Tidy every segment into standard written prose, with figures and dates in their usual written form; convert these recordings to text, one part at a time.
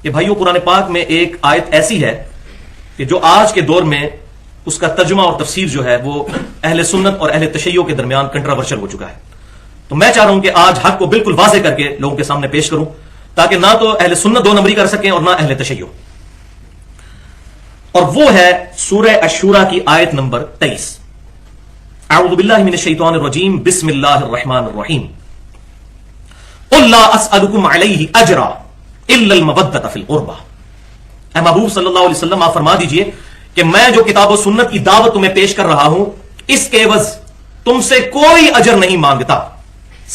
کہ بھائیو قرآن پاک میں ایک آیت ایسی ہے کہ جو آج کے دور میں اس کا ترجمہ اور تفسیر جو ہے وہ اہل سنت اور اہل تشیع کے درمیان کنٹراورشل ہو چکا ہے. تو میں چاہ رہا ہوں کہ آج حق کو بالکل واضح کر کے لوگوں کے سامنے پیش کروں تاکہ نہ تو اہل سنت دو نمبری کر سکیں اور نہ اہل تشیع. اور وہ ہے سورہ الشورى کی آیت نمبر 23. اعوذ باللہ من الشیطان الرجیم بسم اللہ الرحمن الرحیم. قل لا اسألکم علیہ اجرا الا المودۃ فی القربى. اے محبوب صلی اللہ علیہ وسلم آپ فرما دیجئے کہ میں جو کتاب و سنت کی دعوت تمہیں پیش کر رہا ہوں اس کے عوض تم سے کوئی اجر نہیں مانگتا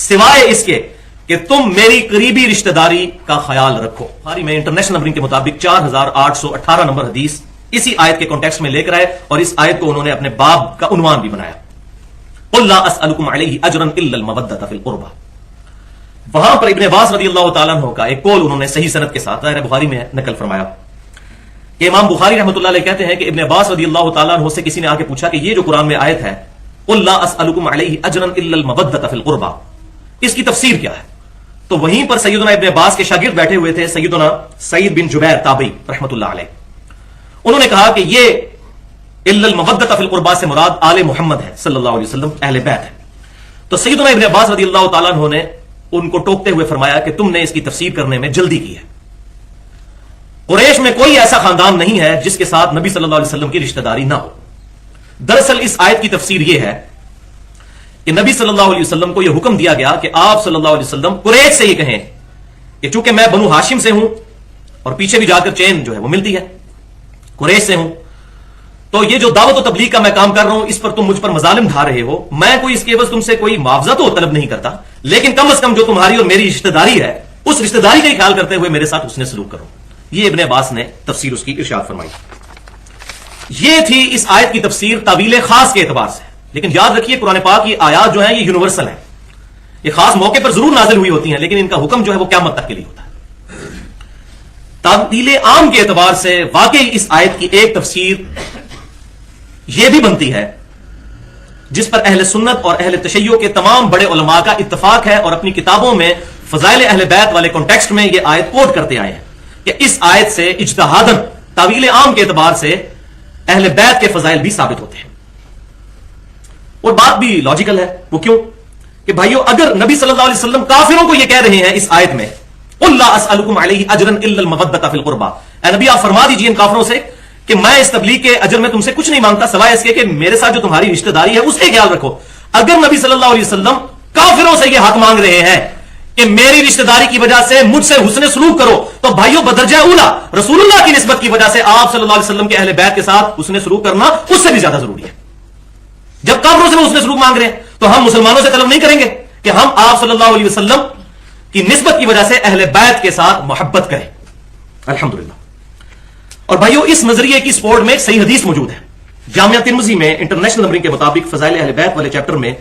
سوائے اس کے کہ تم میری قریبی رشتہ داری کا خیال رکھو. بخاری میں انٹرنیشنل نمبرنگ کے مطابق 4818 نمبر حدیث اسی آیت کے کانٹیکسٹ میں لے کر آئے اور اس آیت کو انہوں نے اپنے باب کا عنوان بھی بنایا. قل لا اسألکم علیہ اجرا الا المودۃ فی القربى. وہاں پر ابن عباس رضی اللہ تعالیٰ عنہ کا ایک قول انہوں نے صحیح سند کے ساتھ ظاہر بخاری میں نقل فرمایا کہ امام بخاری رحمۃ اللہ علیہ کہتے ہیں کہ ابن عباس رضی اللہ تعالیٰ عنہ سے کسی نے آ کے پوچھا کہ یہ جو قرآن میں آیت ہے قل لا اسألکم علیہ اجرا الا المودۃ فی القربى اس کی تفسیر کیا ہے. تو وہیں پر سیدنا ابن عباس کے شاگرد بیٹھے ہوئے تھے سیدنا سعید بن جبیر تابعی رحمۃ اللہ علیہ. انہوں نے کہا کہ یہ الا المودۃ فی القربى سے مراد آل محمد ہے صلی اللہ علیہ وسلم اہل بیت ہے. تو سیدنا ابن عباس رضی اللہ تعالیٰ عنہ نے ان کو ٹوکتے ہوئے فرمایا کہ تم نے اس کی تفسیر کرنے میں جلدی کی ہے. قریش میں کوئی ایسا خاندان نہیں ہے جس کے ساتھ نبی صلی اللہ علیہ وسلم کی رشتہ داری نہ ہو. دراصل اس آیت کی تفسیر یہ ہے کہ نبی صلی اللہ علیہ وسلم کو یہ حکم دیا گیا کہ آپ صلی اللہ علیہ وسلم قریش سے یہ کہیں کہ چونکہ میں بنو ہاشم سے ہوں اور پیچھے بھی جا کر چین جو ہے وہ ملتی ہے قریش سے ہوں تو یہ جو دعوت و تبلیغ کا میں کام کر رہا ہوں اس پر تم مجھ پر مظالم ڈھا رہے ہو. میں کوئی اس کے عوض تم سے کوئی معاوضہ تو طلب نہیں کرتا لیکن کم از کم جو تمہاری اور میری رشتہ داری ہے اس رشتہ داری کا ہی خیال کرتے ہوئے میرے ساتھ حسن سلوک کرو. یہ ابن عباس نے تفسیر اس کی ارشاد فرمائی. یہ تھی اس آیت کی تفسیر تعویل خاص کے اعتبار سے. لیکن یاد رکھیے قرآن پاک کی آیات جو ہیں یہ یونیورسل ہیں. یہ خاص موقع پر ضرور نازل ہوئی ہوتی ہیں لیکن ان کا حکم جو ہے وہ قیامت تک کے لیے ہوتا ہے. تعویل عام کے اعتبار سے واقعی اس آیت کی ایک تفسیر یہ بھی بنتی ہے جس پر اہل سنت اور اہل تشیع کے تمام بڑے علماء کا اتفاق ہے اور اپنی کتابوں میں فضائل اہل بیت والے کانٹیکسٹ میں یہ آیت کوٹ کرتے آئے ہیں کہ اس آیت سے اجتہاداً تعویل عام کے اعتبار سے اہل بیت کے فضائل بھی ثابت ہوتے ہیں. اور بات بھی لاجیکل ہے. وہ کیوں کہ بھائیو اگر نبی صلی اللہ علیہ وسلم کافروں کو یہ کہہ رہے ہیں اس آیت میں قل لا اسألکم علیہ اجرا الا المودۃ فی القربى اے نبی آپ فرما دیجئے ان کافروں سے کہ میں اس تبلیغ کے اجر میں تم سے کچھ نہیں مانگتا سوائے اس کے کہ میرے ساتھ جو تمہاری رشتہ داری ہے اس کے خیال رکھو. اگر نبی صلی اللہ علیہ وسلم کافروں سے یہ حق مانگ رہے ہیں کہ میری رشتہ داری کی وجہ سے مجھ سے حسن سلوک کرو تو بھائیو بدرجہ اولا رسول اللہ کی نسبت کی وجہ سے آپ صلی اللہ علیہ وسلم کے اہل بیت کے ساتھ حسن سلوک کرنا اس سے بھی زیادہ ضروری ہے. جب کافروں سے وہ حسن سلوک مانگ رہے ہیں تو ہم مسلمانوں سے طلب نہیں کریں گے کہ ہم آپ صلی اللہ علیہ وسلم کی نسبت کی وجہ سے اہل بیت کے ساتھ محبت کریں. الحمدللہ. اور بھائیو اس نظریے کی سپورٹ میں ایک صحیح حدیث موجود ہے. جامعہ ترمذی میں انٹرنیشنل نمبرنگ کے مطابق فضائل اہل بیت والے چیپٹر میں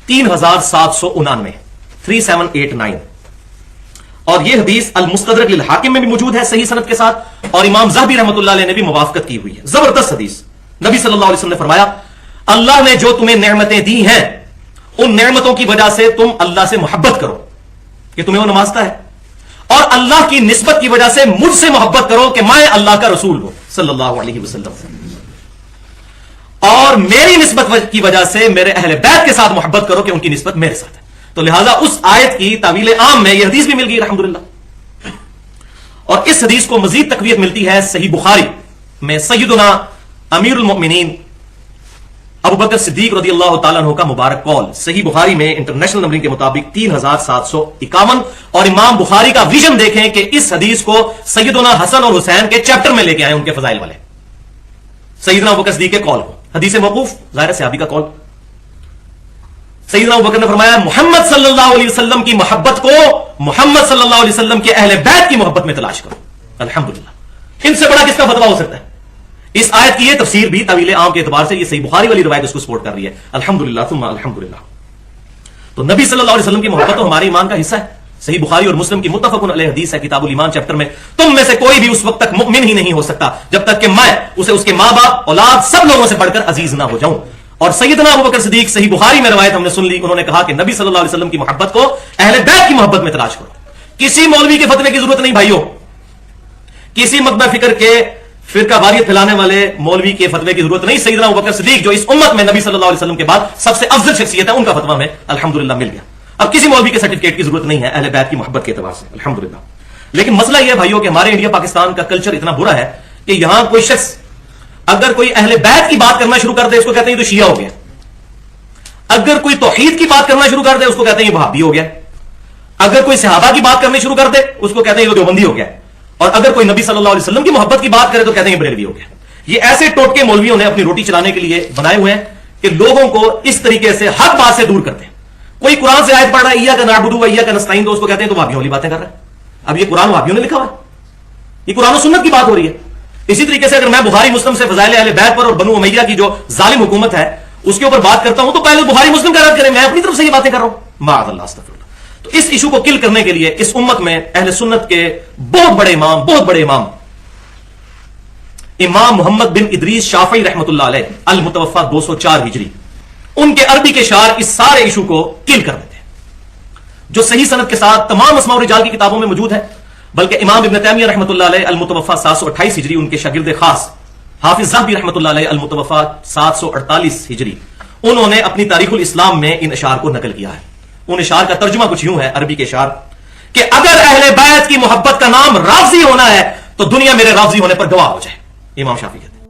3799 3789 اور یہ حدیث المستدرک للحاکم میں بھی موجود ہے صحیح سند کے ساتھ اور امام ذہبی رحمۃ اللہ علیہ نے بھی موافقت کی ہوئی ہے. زبردست حدیث. نبی صلی اللہ علیہ وسلم نے فرمایا اللہ نے جو تمہیں نعمتیں دی ہیں ان نعمتوں کی وجہ سے تم اللہ سے محبت کرو کہ تمہیں وہ نوازتا ہے اور اللہ کی نسبت کی وجہ سے مجھ سے محبت کرو کہ میں اللہ کا رسول ہوں صلی اللہ علیہ وسلم اور میری نسبت کی وجہ سے میرے اہل بیت کے ساتھ محبت کرو کہ ان کی نسبت میرے ساتھ ہے. تو لہٰذا اس آیت کی تعویل عام میں یہ حدیث بھی مل گئی الحمدللہ. اور اس حدیث کو مزید تقویت ملتی ہے صحیح بخاری میں سیدنا امیر المؤمنین ابو بکر صدیق رضی اللہ تعالیٰ عنہ کا مبارک قول صحیح بخاری میں انٹرنیشنل نمبرنگ کے مطابق 3751 اور امام بخاری کا ویژن دیکھیں کہ اس حدیث کو سیدنا حسن اور حسین کے چیپٹر میں لے کے آئے ان کے فضائل والے سیدنا ابو بکر صدیق کے قول کو. حدیث موقوف ظاہر صحابی کا قول. سیدنا ابو بکر نے فرمایا محمد صلی اللہ علیہ وسلم کی محبت کو محمد صلی اللہ علیہ وسلم کے اہل بیت کی محبت میں تلاش کرو. الحمدللہ. ان سے بڑا کس کا فتویٰ ہو سکتا ہے. اس آیت کی یہ تفسیر بھی طویل عام کے اعتبار سے یہ صحیح بخاری والی روایت اس کو سپورٹ کر رہی ہے. الحمدللہ ثم الحمدللہ. تو نبی صلی اللہ علیہ وسلم کی محبت تو ہمارے ایمان کا حصہ ہے. صحیح بخاری اور مسلم کی متفق علیہ حدیث ہے کتاب الایمان چیپٹر میں تم میں سے کوئی بھی اس وقت تک مؤمن ہی نہیں ہو سکتا جب تک کہ میں اسے اس کے ماں باپ اولاد سب لوگوں سے بڑھ کر عزیز نہ ہو جاؤں. اور سیدنا ابو بکر صدیق صحیح بخاری میں روایت ہم نے سن لی انہوں نے کہا کہ نبی صلی اللہ علیہ وسلم کی محبت کو اہل بیت کی محبت میں تلاش کرو. کسی مولوی کے فتوے کی ضرورت نہیں بھائیو. کسی مقبہ فکر کے فرقہ واریت پھیلانے والے مولوی کے فتوے کی ضرورت نہیں. سیدنا ابوبکر صدیق جو اس امت میں نبی صلی اللہ علیہ وسلم کے بعد سب سے افضل شخصیت ہے, ان کا فتویٰ میں الحمدللہ مل گیا. اب کسی مولوی کے سرٹیفکیٹ کی ضرورت نہیں ہے اہل بیت کی محبت کے اعتبار سے, الحمدللہ. لیکن مسئلہ یہ ہے بھائیوں کہ ہمارے انڈیا پاکستان کا کلچر اتنا برا ہے کہ یہاں کوئی شخص اگر کوئی اہل بیت کی بات کرنا شروع کر دے اس کو کہتے ہیں یہ تو شیعہ ہو گیا. اگر کوئی توحید کی بات کرنا شروع کر دے اس کو کہتے ہیں یہ وہابی ہو گیا. اگر کوئی صحابہ کی بات کرنے شروع کر دے اس کو کہتے ہیں یہ دیوبندی ہو گیا. اور اگر کوئی نبی صلی اللہ علیہ وسلم کی محبت کی بات کرے تو کہتے ہیں یہ بریلوی ہو گیا. یہ ایسے ٹوٹکے مولویوں نے اپنی روٹی چلانے کے لیے بنائے ہوئے ہیں کہ لوگوں کو اس طریقے سے حق بات سے دور کرتے ہیں. کوئی قرآن سے آیت پڑھ رہا ہے ایاک نعبد و ایاک نستعین, تو اس کو کہتے ہیں تو وہابیوں والی باتیں کر رہا ہے. اب یہ قرآن وہابیوں نے لکھا ہوا ہے, یہ قرآن و سنت کی بات ہو رہی ہے. اسی طریقے سے اگر میں بخاری مسلم سے فضائل اہل بیت پر اور بنو امیہ کی جو ظالم حکومت ہے اس کے اوپر بات کرتا ہوں تو پہلے بخاری مسلم کا رد کریں, میں اپنی طرف سے یہ باتیں کر رہا ہوں, معاذ اللہ استغفر اللہ. تو اس ایشو کو کل کرنے کے لیے اس امت میں اہل سنت کے بہت بڑے امام امام محمد بن ادریس شافعی رحمۃ اللہ علیہ المتوفى 204 ہجری, ان کے عربی کے شعر اس سارے ایشو کو کل کر دیتے ہیں, جو صحیح سند کے ساتھ تمام اسماء الرجال کی کتابوں میں موجود ہے. بلکہ امام ابن تیمیہ رحمۃ اللہ علیہ المتوفى 728 ہجری, ان کے شاگرد خاص حافظ ذہبی رحمۃ اللہ علیہ المتوفى 748 ہجری, انہوں نے اپنی تاریخ الاسلام میں ان اشعار کو نقل کیا ہے. ان اشعار کا ترجمہ کچھ یوں ہے عربی کے اشعار کہ اگر اہل بیت کی محبت کا نام رافضی ہونا ہے تو دنیا میرے رافضی ہونے پر گواہ ہو جائے. امام شافعی کہتے ہیں